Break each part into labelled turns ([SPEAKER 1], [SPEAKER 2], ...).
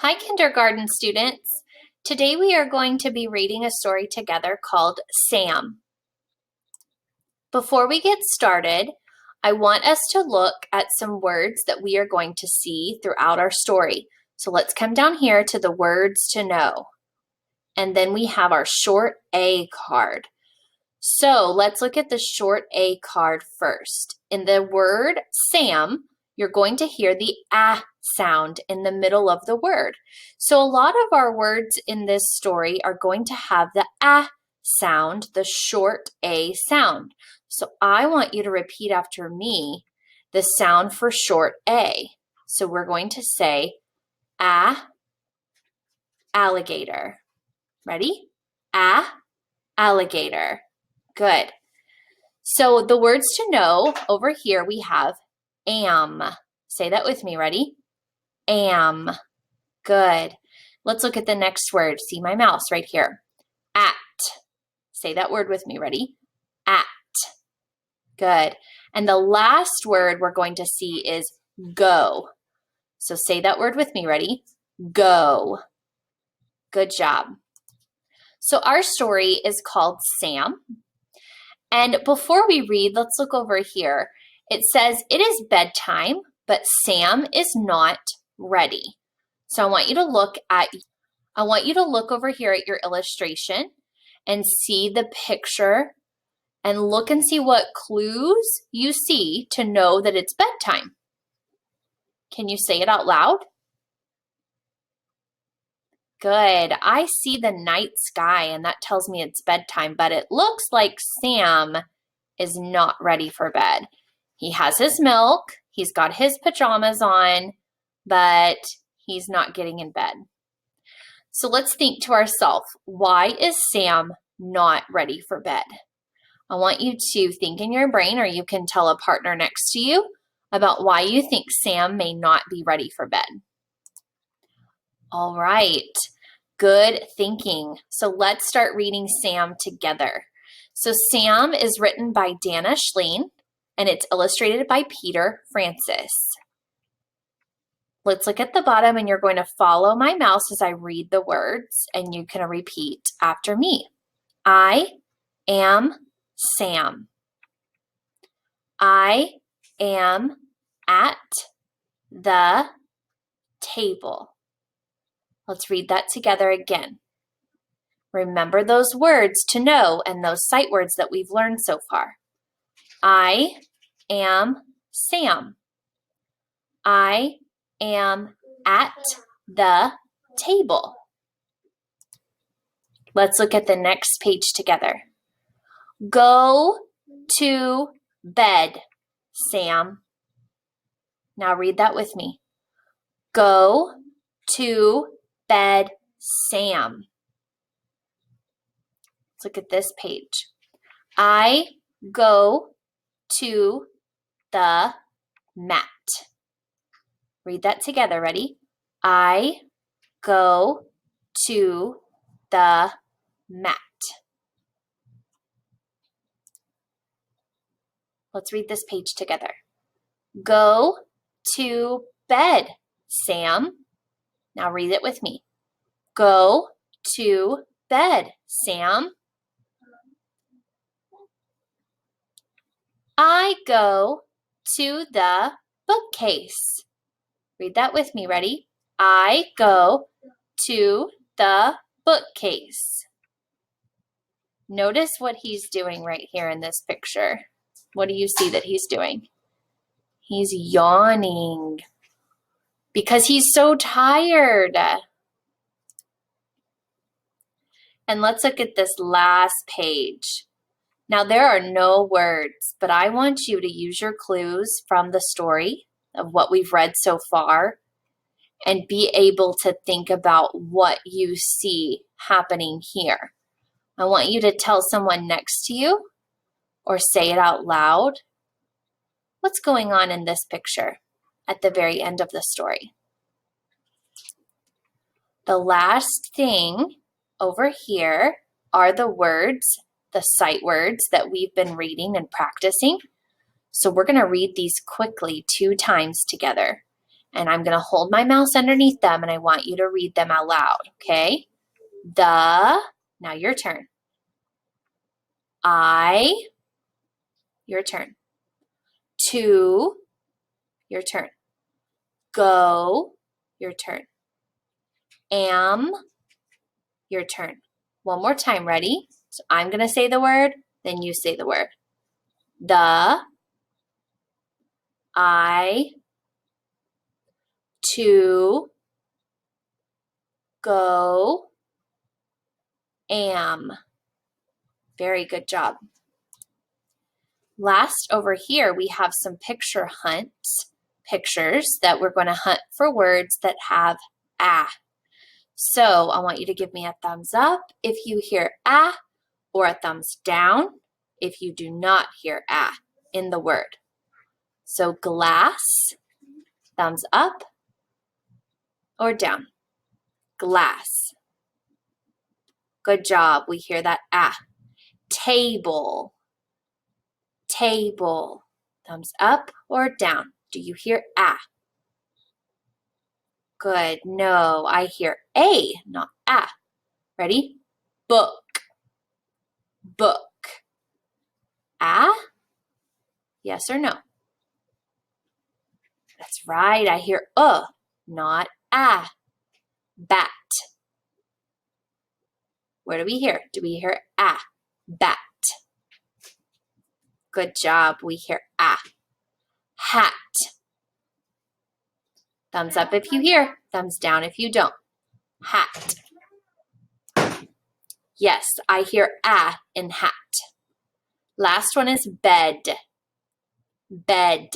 [SPEAKER 1] Hi, kindergarten students. Today we are going to be reading a story together called Sam. Before we get started, I want us to look at some words that we are going to see throughout our story. So let's come down here to the words to know. And then we have our short A card. So let's look at the short A card first. In the word Sam, you're going to hear the ah sound in the middle of the word. So a lot of our words in this story are going to have the ah sound, the short A sound. So I want you to repeat after me the sound for short A. So we're going to say ah, alligator. Ready? Ah, alligator. Good. So the words to know over here we have am. Say that with me. Ready? Am. Good. Let's look at the next word. See my mouse right here. At. Say that word with me. Ready? At. Good. And the last word we're going to see is go. So say that word with me. Ready? Go. Good job. So our story is called Sam. And before we read, let's look over here. It says, it is bedtime, but Sam is not ready. So I want you to look over here at your illustration and see the picture and look and see what clues you see to know that it's bedtime. Can you say it out loud? Good. I see the night sky and that tells me it's bedtime, but it looks like Sam is not ready for bed. He has his milk, he's got his pajamas on, but he's not getting in bed. So let's think to ourselves, why is Sam not ready for bed? I want you to think in your brain, or you can tell a partner next to you about why you think Sam may not be ready for bed. All right, good thinking. So let's start reading Sam together. So Sam is written by Dana Schleen, and it's illustrated by Peter Francis. Let's look at the bottom, and you're going to follow my mouse as I read the words, and you can repeat after me. I am Sam. I am at the table. Let's read that together again. Remember those words to know and those sight words that we've learned so far. I am Sam. I am at the table. Let's look at the next page together. Go to bed, Sam. Now read that with me. Go to bed, Sam. Let's look at this page. I go to the mat. Read that together. Ready? I go to the mat. Let's read this page together. Go to bed, Sam. Now read it with me. Go to bed, Sam. I go to the bookcase. Read that with me. Ready? I go to the bookcase. Notice what he's doing right here in this picture. What do you see that he's doing? He's yawning because he's so tired. And let's look at this last page. Now there are no words, but I want you to use your clues from the story of what we've read so far and be able to think about what you see happening here. I want you to tell someone next to you or say it out loud. What's going on in this picture at the very end of the story? The last thing over here are the words, the sight words that we've been reading and practicing. So we're going to read these quickly 2 times together. And I'm going to hold my mouse underneath them, and I want you to read them out loud, okay? Now your turn. I, your turn. To, your turn. Go, your turn. Am, your turn. One more time, ready? So I'm going to say the word, then you say the word. The, I, to, go, am. Very good job. Last, over here, we have some picture hunts, pictures that we're going to hunt for words that have a. So I want you to give me a thumbs up if you hear a, or a thumbs down if you do not hear a in the word. So glass, thumbs up or down. Glass. Good job. We hear that a. Table. Table. Thumbs up or down. Do you hear a? Good. No, I hear a, not a. Ready? Book. Book. A? Yes or no? That's right. I hear not a. Bat. Where do we hear? Do we hear a? Bat. Good job. We hear a. Hat. Thumbs up if you hear. Thumbs down if you don't. Hat. Yes, I hear a in hat. Last one is bed. Bed.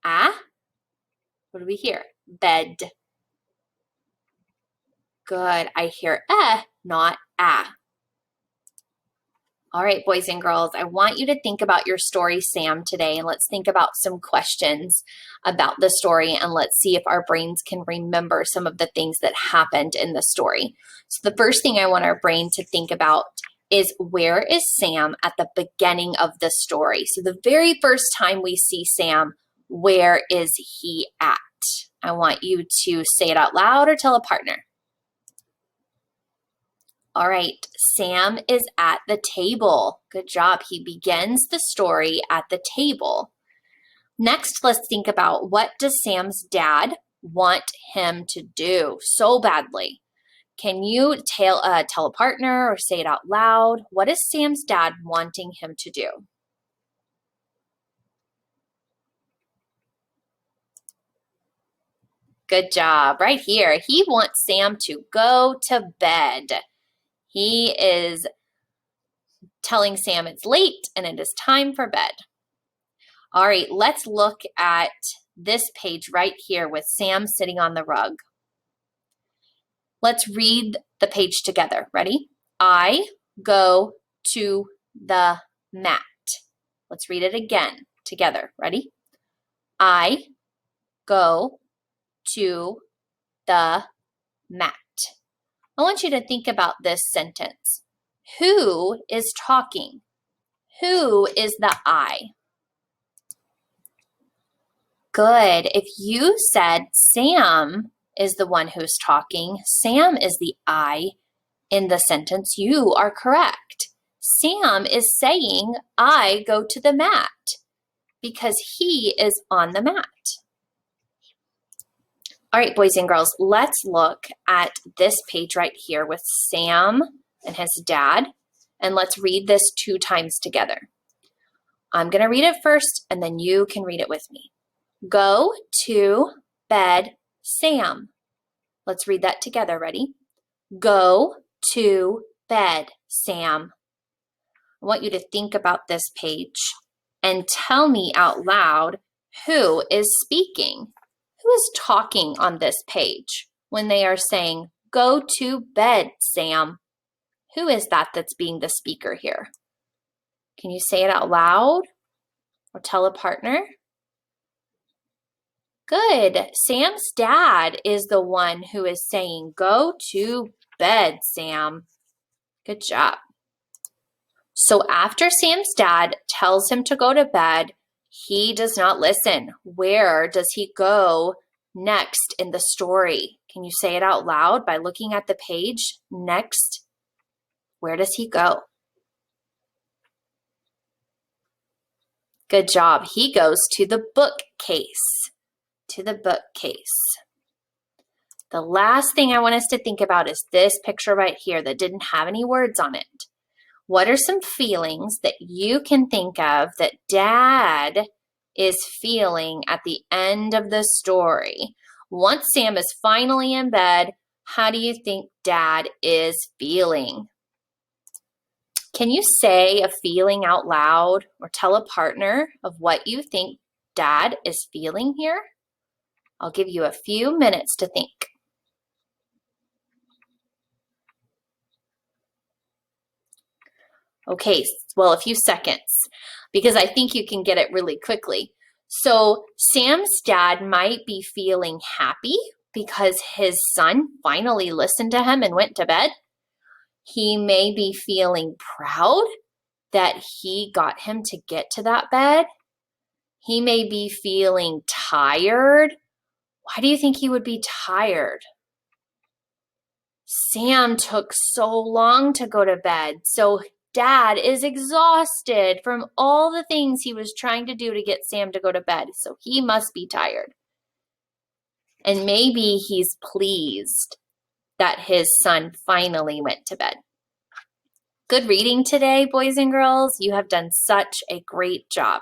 [SPEAKER 1] A? What do we hear? Bed. Good. I hear not a. All right, boys and girls, I want you to think about your story, Sam, today, and let's think about some questions about the story, and let's see if our brains can remember some of the things that happened in the story. So the first thing I want our brain to think about is, where is Sam at the beginning of the story? So the very first time we see Sam, where is he at? I want you to say it out loud or tell a partner. All right, Sam is at the table. Good job. He begins the story at the table. Next, let's think about, what does Sam's dad want him to do so badly? Can you tell a partner or say it out loud? What is Sam's dad wanting him to do? Good job. Right here. He wants Sam to go to bed. He is telling Sam it's late and it is time for bed. All right, let's look at this page right here with Sam sitting on the rug. Let's read the page together. Ready? I go to the mat. Let's read it again together. Ready? I go to the mat. I want you to think about this sentence. Who is talking? Who is the I? Good. If you said Sam is the one who's talking, Sam is the I in the sentence, you are correct. Sam is saying, I go to the mat, because he is on the mat. All right, boys and girls, let's look at this page right here with Sam and his dad, and let's read this 2 times together. I'm going to read it first, and then you can read it with me. Go to bed, Sam. Let's read that together. Ready? Go to bed, Sam. I want you to think about this page and tell me out loud, who is speaking? Who is talking on this page when they are saying, go to bed, Sam? Who is that that's being the speaker here? Can you say it out loud or tell a partner? Good. Sam's dad is the one who is saying, go to bed, Sam. Good job. So after Sam's dad tells him to go to bed, He does not listen. Where does he go next in the story? Can you say it out loud by looking at the page? Next, where does he go? Good job. He goes to the bookcase. To the bookcase. The last thing I want us to think about is this picture right here that didn't have any words on it. What are some feelings that you can think of that Dad is feeling at the end of the story? Once Sam is finally in bed, how do you think Dad is feeling? Can you say a feeling out loud or tell a partner of what you think Dad is feeling here? I'll give you a few minutes to think. Okay, well, a few seconds, because I think you can get it really quickly. So Sam's dad might be feeling happy because his son finally listened to him and went to bed. He may be feeling proud that he got him to get to that bed. He may be feeling tired. Why do you think he would be tired? Sam took so long to go to bed, so Dad is exhausted from all the things he was trying to do to get Sam to go to bed, so he must be tired. And maybe he's pleased that his son finally went to bed. Good reading today, boys and girls. You have done such a great job.